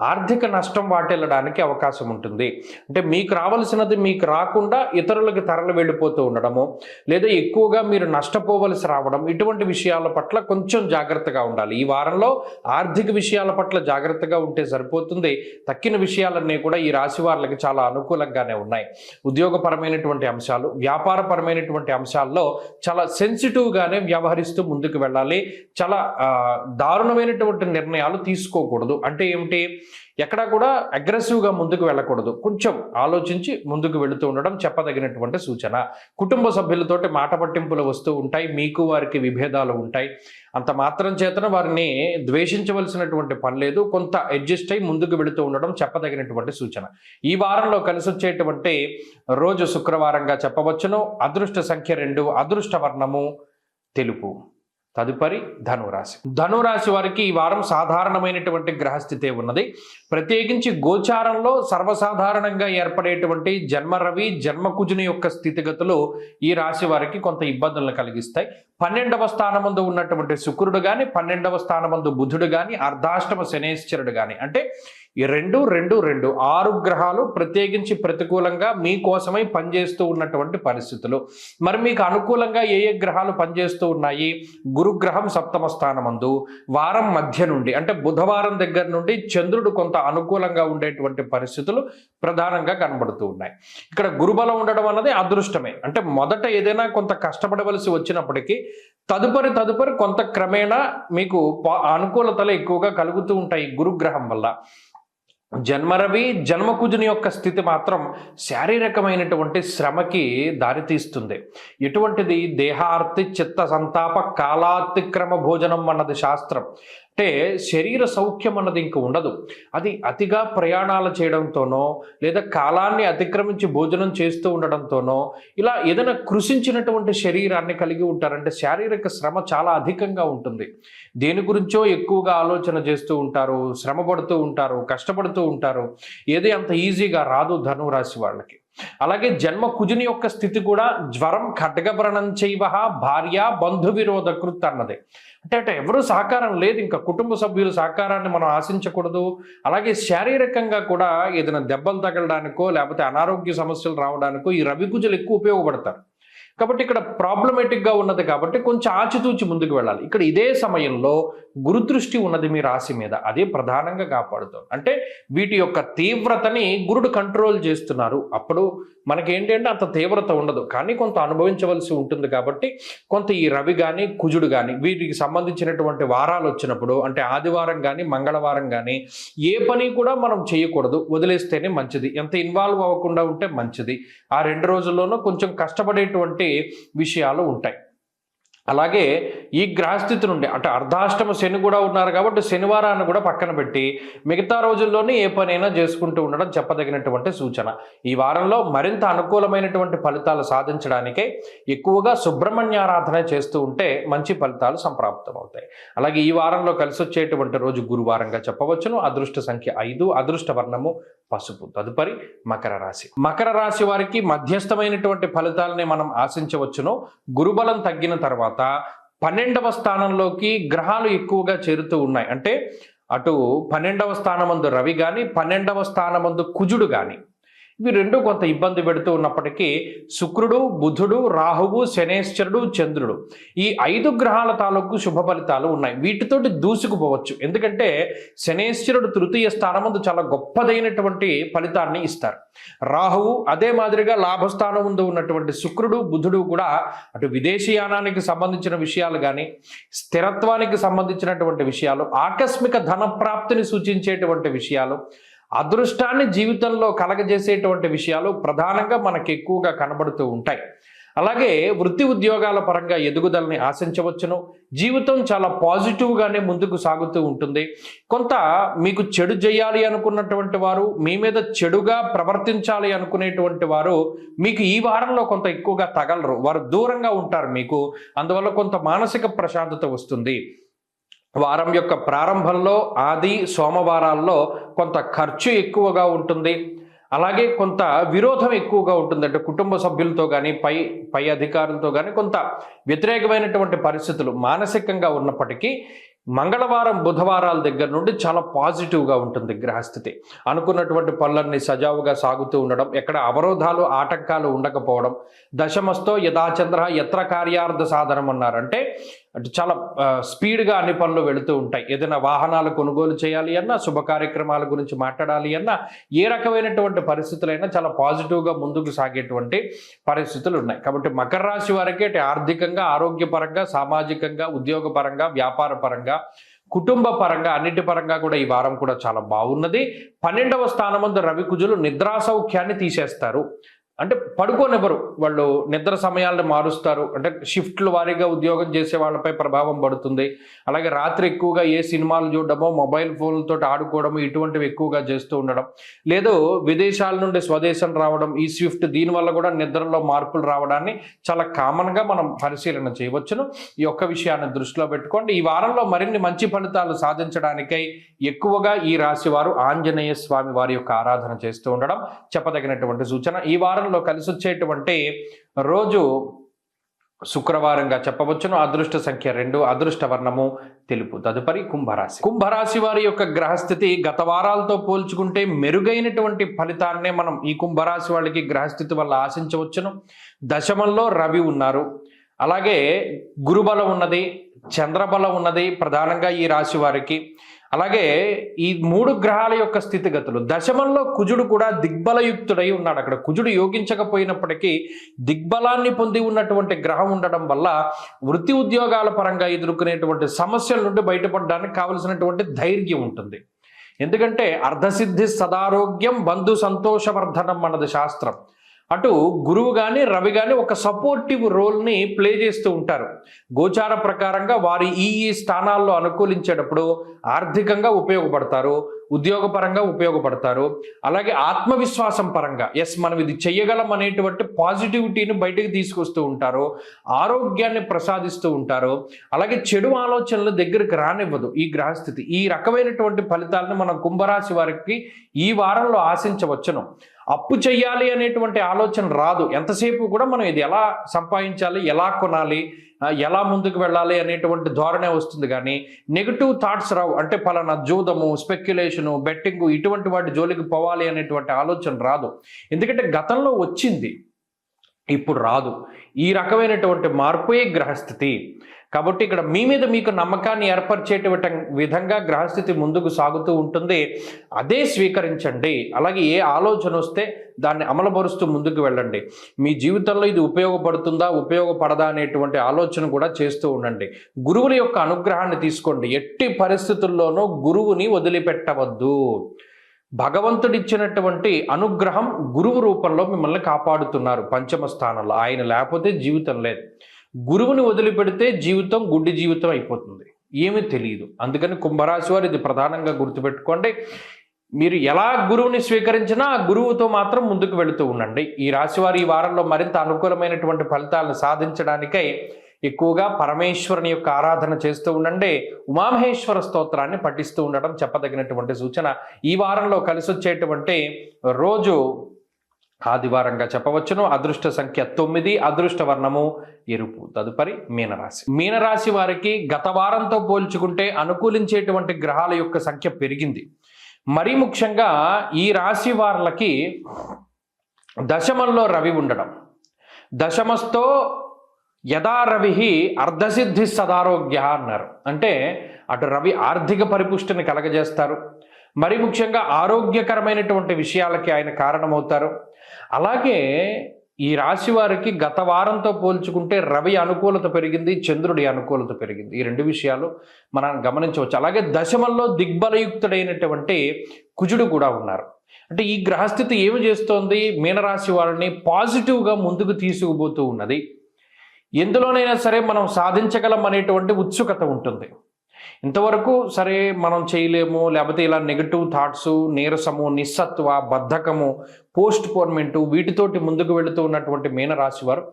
ఆర్థిక నష్టం వాటిల్లడానికి అవకాశం ఉంటుంది. అంటే మీకు రావాల్సినది మీకు రాకుండా ఇతరులకు తరలి వెళ్ళిపోతూ ఉండడము, లేదా ఎక్కువగా మీరు నష్టపోవలసి రావడం, ఇటువంటి విషయాల పట్ల కొంచెం జాగ్రత్తగా ఉండాలి. ఈ వారంలో ఆర్థిక విషయాల పట్ల జాగ్రత్తగా ఉంటే సరిపోతుంది. తక్కిన విషయాలన్నీ కూడా ఈ రాశి వారికి చాలా అనుకూలంగానే ఉన్నాయి. ఉద్యోగపరమైనటువంటి అంశాలు, వ్యాపారపరమైనటువంటి అంశాల్లో చాలా సెన్సిటివ్గానే వ్యవహరిస్తూ ముందుకు వెళ్ళాలి. చాలా దారుణమైనటువంటి నిర్ణయాలు తీసుకోకూడదు. అంటే ఏమిటి, ఎక్కడా కూడా అగ్రెసివ్గా ముందుకు వెళ్ళకూడదు. కొంచెం ఆలోచించి ముందుకు వెళుతూ ఉండడం చెప్పదగినటువంటి సూచన. కుటుంబ సభ్యులతోటి మాట పట్టింపులు వస్తూ ఉంటాయి, మీకు వారికి విభేదాలు ఉంటాయి. అంత మాత్రం చేతన వారిని ద్వేషించవలసినటువంటి పని లేదు. కొంత అడ్జస్ట్ అయి ముందుకు వెళుతూ ఉండడం చెప్పదగినటువంటి సూచన. ఈ వారంలో కలిసి వచ్చేటువంటి రోజు శుక్రవారంగా చెప్పవచ్చును. అదృష్ట సంఖ్య 2, అదృష్ట వర్ణము తెలుపు. తదుపరి ధనురాశి. ధనురాశి వారికి ఈ వారం సాధారణమైనటువంటి గ్రహస్థితే ఉన్నది. ప్రత్యేకించి గోచారంలో సర్వసాధారణంగా ఏర్పడేటువంటి జన్మరవి జన్మకుజుని యొక్క స్థితిగతులు ఈ రాశి వారికి కొంత ఇబ్బందులను కలిగిస్తాయి. 12వ స్థానమందు ఉన్నటువంటి శుక్రుడు కానీ, 12వ స్థానమందు బుధుడు కానీ, అర్ధాష్టమ శనేశ్వరుడు కానీ, అంటే ఈ 2, 2, 2 6 గ్రహాలు ప్రత్యేకించి ప్రతికూలంగా మీకోసమై పనిచేస్తూ ఉన్నటువంటి పరిస్థితులు. మరి మీకు అనుకూలంగా ఏ ఏ గ్రహాలు పనిచేస్తూ ఉన్నాయి? గురుగ్రహం 7వ స్థానమందు వారం మధ్య నుండి అంటే బుధవారం దగ్గర నుండి చంద్రుడు కొంత అనుకూలంగా ఉండేటువంటి పరిస్థితులు ప్రధానంగా కనబడుతూ ఉన్నాయి. ఇక్కడ గురుబలం ఉండడం అన్నది అదృష్టమే. అంటే మొదట ఏదైనా కొంత కష్టపడవలసి వచ్చినప్పటికీ తదుపరి కొంత క్రమేణా మీకు అనుకూలతలు ఎక్కువగా కలుగుతూ ఉంటాయి గురుగ్రహం వల్ల. జన్మరవి జన్మకుజుని యొక్క స్థితి మాత్రం శారీరకమైనటువంటి శ్రమకి దారితీస్తుంది. ఎటువంటిది, దేహార్తి చిత్త సంతాప కాలాతిక్రమ భోజనం అన్నది శాస్త్రం. అంటే శరీర సౌఖ్యం అన్నది ఇంక ఉండదు. అది అతిగా ప్రయాణాలు చేయడంతోనో లేదా కాలాన్ని అతిక్రమించి భోజనం చేస్తూ ఉండడంతోనో ఇలా ఏదైనా కృషించినటువంటి శరీరాన్ని కలిగి ఉంటారంటే శారీరక శ్రమ చాలా అధికంగా ఉంటుంది. దేని గురించో ఎక్కువగా ఆలోచన చేస్తూ ఉంటారు, శ్రమ పడుతూ ఉంటారు, కష్టపడుతూ ఉంటారు. ఏది అంత ఈజీగా రాదు ధనురాశి వాళ్ళకి. అలాగే జన్మ కుజుని యొక్క స్థితి కూడా జ్వరం ఖడ్గవ్రణం చైవ భార్య బంధు విరోధ కృత్ అన్నది. అంటే ఎవరు సహకారం లేదు, ఇంకా కుటుంబ సభ్యుల సహకారాన్ని మనం ఆశించకూడదు. అలాగే శారీరకంగా కూడా ఏదైనా దెబ్బలు తగలడానికో లేకపోతే అనారోగ్య సమస్యలు రావడానికో ఈ రవి కుజులు ఎక్కువ ఉపయోగపడతారు. కాబట్టి ఇక్కడ ప్రాబ్లమేటిక్గా ఉన్నది కాబట్టి కొంచెం ఆచితూచి ముందుకు వెళ్ళాలి. ఇక్కడ ఇదే సమయంలో గురుదృష్టి ఉన్నది మీ రాశి మీద, అదే ప్రధానంగా కాపాడుతుంది. అంటే వీటి యొక్క తీవ్రతని గురుడు కంట్రోల్ చేస్తున్నారు. అప్పుడు మనకేంటంటే అంత తీవ్రత ఉండదు, కానీ కొంత అనుభవించవలసి ఉంటుంది. కాబట్టి కొంత ఈ రవి కానీ కుజుడు కానీ వీటికి సంబంధించినటువంటి వారాలు వచ్చినప్పుడు, అంటే ఆదివారం కానీ మంగళవారం కానీ ఏ పని కూడా మనం చేయకూడదు, వదిలేస్తేనే మంచిది. ఎంత ఇన్వాల్వ్ అవ్వకుండా ఉంటే మంచిది. ఆ 2 రోజుల్లోనూ కొంచెం కష్టపడేటువంటి విషయాలు ఉంటాయి. అలాగే ఈ గ్రహస్థితి నుండి అంటే అర్ధాష్టమ శని కూడా ఉన్నారు కాబట్టి శనివారాన్ని కూడా పక్కన పెట్టి మిగతా రోజుల్లోనే ఏ పనైనా చేసుకుంటూ ఉండడం చెప్పదగినటువంటి సూచన. ఈ వారంలో మరింత అనుకూలమైనటువంటి ఫలితాలు సాధించడానికే ఎక్కువగా సుబ్రహ్మణ్యారాధన చేస్తూ ఉంటే మంచి ఫలితాలు సంప్రాప్తం అవుతాయి. అలాగే ఈ వారంలో కలిసి వచ్చేటువంటి రోజు గురువారంగా చెప్పవచ్చును. అదృష్ట సంఖ్య 5, అదృష్ట వర్ణము పసుపు. తదుపరి మకర రాశి. మకర రాశి వారికి మధ్యస్థమైనటువంటి ఫలితాలని మనం ఆశించవచ్చును. గురుబలం తగ్గిన తర్వాత 12వ స్థానంలోకి గ్రహాలు ఎక్కువగా చేరుతూ ఉన్నాయి. అంటే అటు 12వ స్థానమందు రవి కానీ 12వ స్థానమందు కుజుడు కానీ ఇవి రెండు కొంత ఇబ్బంది పెడుతూ ఉన్నప్పటికీ శుక్రుడు, బుధుడు, రాహువు, శనేశ్వరుడు, చంద్రుడు ఈ 5 గ్రహాల తాలూకు శుభ ఫలితాలు ఉన్నాయి. వీటితోటి దూసుకుపోవచ్చు. ఎందుకంటే శనేశ్వరుడు తృతీయ స్థానమందు చాలా గొప్పదైనటువంటి ఫలితాన్ని ఇస్తారు. రాహువు అదే మాదిరిగా లాభస్థానం ముందు ఉన్నటువంటి శుక్రుడు, బుధుడు కూడా అటు విదేశీయానానికి సంబంధించిన విషయాలు కానీ స్థిరత్వానికి సంబంధించినటువంటి విషయాలు, ఆకస్మిక ధన ప్రాప్తిని సూచించేటువంటి విషయాలు, అదృష్టాన్ని జీవితంలో కలగజేసేటువంటి విషయాలు ప్రధానంగా మనకు ఎక్కువగా కనబడుతూ ఉంటాయి. అలాగే వృత్తి ఉద్యోగాల పరంగా ఎదుగుదలని ఆశించవచ్చును. జీవితం చాలా పాజిటివ్గానే ముందుకు సాగుతూ ఉంటుంది. కొంత మీకు చెడు చేయాలి అనుకున్నటువంటి వారు, మీ మీద చెడుగా ప్రవర్తించాలి అనుకునేటువంటి వారు మీకు ఈ వారంలో కొంత ఎక్కువగా తగలరు, వారు దూరంగా ఉంటారు మీకు. అందువల్ల కొంత మానసిక ప్రశాంతత వస్తుంది. వారం యొక్క ప్రారంభంలో ఆది సోమవారాల్లో కొంత ఖర్చు ఎక్కువగా ఉంటుంది. అలాగే కొంత విరోధం ఎక్కువగా ఉంటుంది. అంటే కుటుంబ సభ్యులతో కానీ పై అధికారులతో కానీ కొంత వ్యతిరేకమైనటువంటి పరిస్థితులు మానసికంగా ఉన్నప్పటికీ మంగళవారం బుధవారాల దగ్గర నుండి చాలా పాజిటివ్గా ఉంటుంది గ్రహస్థితి. అనుకున్నటువంటి పనులన్నీ సజావుగా సాగుతూ ఉండడం, ఎక్కడ అవరోధాలు ఆటంకాలు ఉండకపోవడం. దశమస్తో యథాచంద్ర యత్ర కార్యార్థ సాధనం అన్నారంటే అంటే చాలా స్పీడ్గా అన్ని పనులు వెళుతూ ఉంటాయి. ఏదైనా వాహనాలు కొనుగోలు చేయాలి అన్నా, శుభ కార్యక్రమాల గురించి మాట్లాడాలి అన్నా, ఏ రకమైనటువంటి పరిస్థితులైనా చాలా పాజిటివ్గా ముందుకు సాగేటువంటి పరిస్థితులు ఉన్నాయి. కాబట్టి మకర రాశి వారికి అంటే ఆర్థికంగా, ఆరోగ్యపరంగా, సామాజికంగా, ఉద్యోగపరంగా, వ్యాపార పరంగా, కుటుంబ పరంగా అన్నిటి పరంగా కూడా ఈ వారం కూడా చాలా బాగున్నది. 12వ స్థానమందు రవి కుజులు నిద్రా సౌఖ్యాన్ని తీసేస్తారు. అంటే పడుకోనివ్వరు, వాళ్ళు నిద్ర సమయాలను మారుస్తారు. అంటే షిఫ్ట్లు వారీగా ఉద్యోగం చేసే వాళ్ళపై ప్రభావం పడుతుంది. అలాగే రాత్రి ఎక్కువగా ఏ సినిమాలు చూడడమో, మొబైల్ ఫోన్లతో ఆడుకోవడము ఇటువంటివి ఎక్కువగా చేస్తూ ఉండడం, లేదు విదేశాల నుండి స్వదేశం రావడం, ఈ షిఫ్ట్ దీనివల్ల కూడా నిద్రలో మార్పులు రావడాన్ని చాలా కామన్గా మనం పరిశీలన చేయవచ్చును. ఈ ఒక్క విషయాన్ని దృష్టిలో పెట్టుకోండి. ఈ వారంలో మరిన్ని మంచి ఫలితాలు సాధించడానికై ఎక్కువగా ఈ రాశి వారు ఆంజనేయ స్వామి వారి యొక్క ఆరాధన చేస్తూ ఉండడం చెప్పదగినటువంటి సూచన. ఈ వారంలో కలిసి వచ్చేటువంటి రోజు శుక్రవారంగా చెప్పవచ్చును. అదృష్ట సంఖ్య 2, అదృష్ట వర్ణము తెలుపు. తదుపరి కుంభరాశి. కుంభరాశి వారి యొక్క గ్రహస్థితి గత వారాలతో పోల్చుకుంటే మెరుగైనటువంటి ఫలితాన్నే మనం ఈ కుంభరాశి వాళ్ళకి గ్రహస్థితి వల్ల ఆశించవచ్చును. దశమంలో రవి ఉన్నారు, అలాగే గురుబలం ఉన్నది, చంద్రబలం ఉన్నది ప్రధానంగా ఈ రాశి వారికి. అలాగే ఈ 3 గ్రహాల యొక్క స్థితిగతులు, దశమంలో కుజుడు కూడా దిగ్బలయుక్తుడై ఉన్నాడు. అక్కడ కుజుడు యోగించకపోయినప్పటికీ దిగ్బలాన్ని పొంది ఉన్నటువంటి గ్రహం ఉండడం వల్ల వృత్తి ఉద్యోగాల పరంగా ఎదుర్కొనేటువంటి సమస్యల నుండి బయటపడడానికి కావలసినటువంటి ధైర్యం ఉంటుంది. ఎందుకంటే అర్ధసిద్ధి సదారోగ్యం బంధు సంతోషవర్ధనం అన్నది శాస్త్రం. అటు గురువు కానీ రవి కానీ ఒక సపోర్టివ్ రోల్ని ప్లే చేస్తూ ఉంటారు. గోచార ప్రకారంగా వారు ఈ స్థానాల్లో అనుకూలించేటప్పుడు ఆర్థికంగా ఉపయోగపడతారు, ఉద్యోగపరంగా ఉపయోగపడతారు, అలాగే ఆత్మవిశ్వాసం పరంగా మనం ఇది చెయ్యగలం అనేటువంటి పాజిటివిటీని బయటకు తీసుకొస్తూ ఉంటారు, ఆరోగ్యాన్ని ప్రసాదిస్తూ ఉంటారు, అలాగే చెడు ఆలోచనలు దగ్గరికి రానివ్వదు ఈ గ్రహస్థితి. ఈ రకమైనటువంటి ఫలితాలను మనం కుంభరాశి వారికి ఈ వారంలో ఆశించవచ్చును. అప్పు చెయ్యాలి అనేటువంటి ఆలోచన రాదు. ఎంతసేపు కూడా మనం ఇది ఎలా సంపాదించాలి, ఎలా కొనాలి, ఎలా ముందుకు వెళ్ళాలి అనేటువంటి ధోరణే వస్తుంది. కానీ నెగిటివ్ థాట్స్ రావు. అంటే పలానా జూదము, స్పెక్యులేషను, బెట్టింగు ఇటువంటి వాటి జోలికి పోవాలి అనేటువంటి ఆలోచన రాదు. ఎందుకంటే గతంలో వచ్చింది, ఇప్పుడు రాదు. ఈ రకమైనటువంటి మార్పే గ్రహస్థితి. కాబట్టి ఇక్కడ మీ మీద మీకు నమ్మకాన్ని ఏర్పరిచేటువంటి విధంగా గ్రహస్థితి ముందుకు సాగుతూ ఉంటుంది. అదే స్వీకరించండి. అలాగే ఏ ఆలోచన వస్తే దాన్ని అమలుపరుస్తూ ముందుకు వెళ్ళండి. మీ జీవితంలో ఇది ఉపయోగపడుతుందా, ఉపయోగపడదా అనేటువంటి ఆలోచన కూడా చేస్తూ ఉండండి. గురువుల యొక్క అనుగ్రహాన్ని తీసుకోండి. ఎట్టి పరిస్థితుల్లోనూ గురువుని వదిలిపెట్టవద్దు. భగవంతుడిచ్చినటువంటి అనుగ్రహం గురువు రూపంలో మిమ్మల్ని కాపాడుతున్నారు పంచమ స్థానంలో. ఆయన లేకపోతే జీవితం లేదు. గురువుని వదిలిపెడితే జీవితం గుడ్డి జీవితం అయిపోతుంది, ఏమీ తెలియదు. అందుకని కుంభరాశి వారు ఇది ప్రధానంగా గుర్తుపెట్టుకోండి. మీరు ఎలా గురువుని స్వీకరించినా ఆ గురువుతో మాత్రం ముందుకు వెళుతూ ఉండండి. ఈ రాశివారు ఈ వారంలో మరింత అనుకూలమైనటువంటి ఫలితాలను సాధించడానికై ఎక్కువగా పరమేశ్వరుని యొక్క ఆరాధన చేస్తూ ఉండండి. ఉమామహేశ్వర స్తోత్రాన్ని పఠిస్తూ ఉండడం చెప్పదగినటువంటి సూచన. ఈ వారంలో కలిసి వచ్చేటువంటి రోజు ఆదివారంగా చెప్పవచ్చును. అదృష్ట సంఖ్య 9, అదృష్ట వర్ణము ఎరుపు. తదుపరి మీనరాశి. మీనరాశి వారికి గత వారంతో పోల్చుకుంటే అనుకూలించేటువంటి గ్రహాల యొక్క సంఖ్య పెరిగింది. మరీ ముఖ్యంగా ఈ రాశి వారులకి దశమంలో రవి ఉండడం. దశమస్తో యథా రవి అర్ధసిద్ధి సదారోగ్య అన్నారు. అంటే అటు రవి ఆర్థిక పరిపుష్టిని కలగజేస్తారు, మరి ముఖ్యంగా ఆరోగ్యకరమైనటువంటి విషయాలకి ఆయన కారణమవుతారు. అలాగే ఈ రాశి వారికి గత వారంతో పోల్చుకుంటే రవి అనుకూలత పెరిగింది, చంద్రుడి అనుకూలత పెరిగింది. ఈ రెండు విషయాలు మనం గమనించవచ్చు. అలాగే దశమంలో దిగ్బలయుక్తుడైనటువంటి కుజుడు కూడా ఉన్నారు. అంటే ఈ గ్రహస్థితి ఏమి చేస్తోంది, మీనరాశి వారిని పాజిటివ్గా ముందుకు తీసుకుపోతూ ఉన్నది. ఎందులోనైనా సరే మనం సాధించగలం అనేటువంటి ఉత్సుకత ఉంటుంది. ఇంతవరకు సరే మనం చేయలేము, లేకపోతే ఇలా నెగటివ్ థాట్స్, నీరసము, నిస్సత్వ, బద్ధకము, పోస్ట్ పోన్మెంటు వీటితోటి ముందుకు వెళుతూ ఉన్నటువంటి మీనరాశి వారు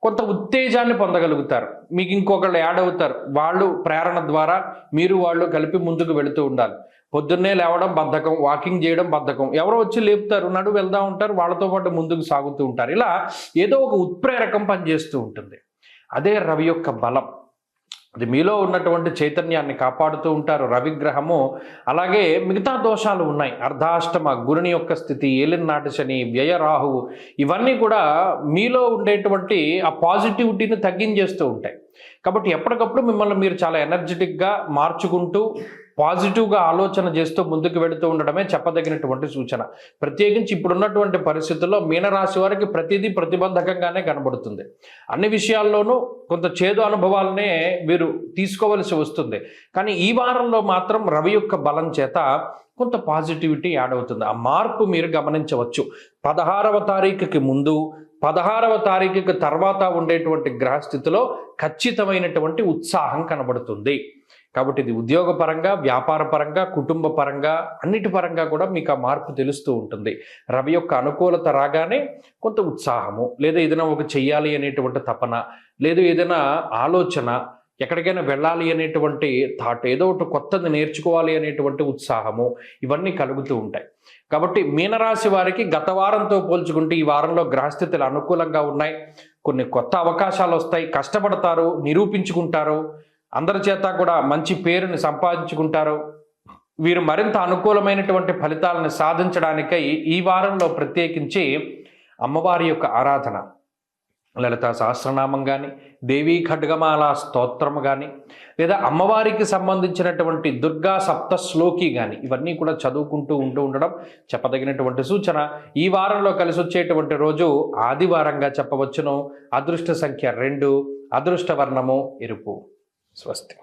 కొంత ఉత్తేజాన్ని పొందగలుగుతారు. మీకు ఇంకొకళ్ళు యాడ్ అవుతారు, వాళ్ళు ప్రేరణ ద్వారా మీరు వాళ్ళు కలిపి ముందుకు వెళుతూ ఉండాలి. పొద్దున్నే లేవడం బద్ధకం, వాకింగ్ చేయడం బద్ధకం, ఎవరో వచ్చి లేపుతారు, నడు వెళ్తూ ఉంటారు, వాళ్ళతో పాటు ముందుకు సాగుతూ ఉంటారు. ఇలా ఏదో ఒక ఉత్ప్రేరకం పనిచేస్తూ ఉంటుంది. అదే రవి యొక్క బలం. అది మీలో ఉన్నటువంటి చైతన్యాన్ని కాపాడుతూ ఉంటారు రవిగ్రహము. అలాగే మిగతా దోషాలు ఉన్నాయి. అర్ధాష్టమ గురుని యొక్క స్థితి, ఏలినాటి శని, వ్యయ రాహువు ఇవన్నీ కూడా మీలో ఉండేటువంటి ఆ పాజిటివిటీని తగ్గించేస్తూ ఉంటాయి. కాబట్టి ఎప్పటికప్పుడు మిమ్మల్ని మీరు చాలా ఎనర్జెటిక్గా మార్చుకుంటూ పాజిటివ్గా ఆలోచన చేస్తూ ముందుకు వెళుతూ ఉండడమే చెప్పదగినటువంటి సూచన. ప్రత్యేకించి ఇప్పుడున్నటువంటి పరిస్థితుల్లో మీనరాశి వారికి ప్రతిదీ ప్రతిబంధకంగానే కనబడుతుంది. అన్ని విషయాల్లోనూ కొంత చేదు అనుభవాలనే వీరు తీసుకోవలసి వస్తుంది. కానీ ఈ వారంలో మాత్రం రవి యొక్క బలం చేత కొంత పాజిటివిటీ యాడ్ అవుతుంది. ఆ మార్పు మీరు గమనించవచ్చు. 16వ తారీఖుకి ముందు, 16వ తారీఖుకి తర్వాత ఉండేటువంటి గ్రహస్థితిలో ఖచ్చితమైనటువంటి ఉత్సాహం కనబడుతుంది. కాబట్టి ఇది ఉద్యోగపరంగా, వ్యాపార పరంగా, కుటుంబ పరంగా, అన్నిటి పరంగా కూడా మీకు ఆ మార్పు తెలుస్తూ ఉంటుంది. రవి యొక్క అనుకూలత రాగానే కొంత ఉత్సాహము, లేదా ఏదైనా ఒక చెయ్యాలి అనేటువంటి తపన, లేదా ఏదైనా ఆలోచన, ఎక్కడికైనా వెళ్ళాలి అనేటువంటి థాట్, ఏదో ఒకటి కొత్తది నేర్చుకోవాలి అనేటువంటి ఉత్సాహము, ఇవన్నీ కలుగుతూ ఉంటాయి. కాబట్టి మీనరాశి వారికి గత వారంతో పోల్చుకుంటే ఈ వారంలో గ్రహస్థితులు అనుకూలంగా ఉన్నాయి. కొన్ని కొత్త అవకాశాలు వస్తాయి, కష్టపడతారు, నిరూపించుకుంటారు, అందరి చేత కూడా మంచి పేరుని సంపాదించుకుంటారు. వీరు మరింత అనుకూలమైనటువంటి ఫలితాలను సాధించడానికై ఈ వారంలో ప్రత్యేకించి అమ్మవారి యొక్క ఆరాధన, లలితా సహస్రనామం కానీ, దేవీ ఖడ్గమాల స్తోత్రము కానీ, లేదా అమ్మవారికి సంబంధించినటువంటి దుర్గా సప్తశ్లోకి కానీ ఇవన్నీ కూడా చదువుకుంటూ ఉండడం చెప్పదగినటువంటి సూచన. ఈ వారంలో కలిసి వచ్చేటువంటి రోజు ఆదివారంగా చెప్పవచ్చును. అదృష్ట సంఖ్య 2, అదృష్ట వర్ణము ఎరుపు. స్వస్తి.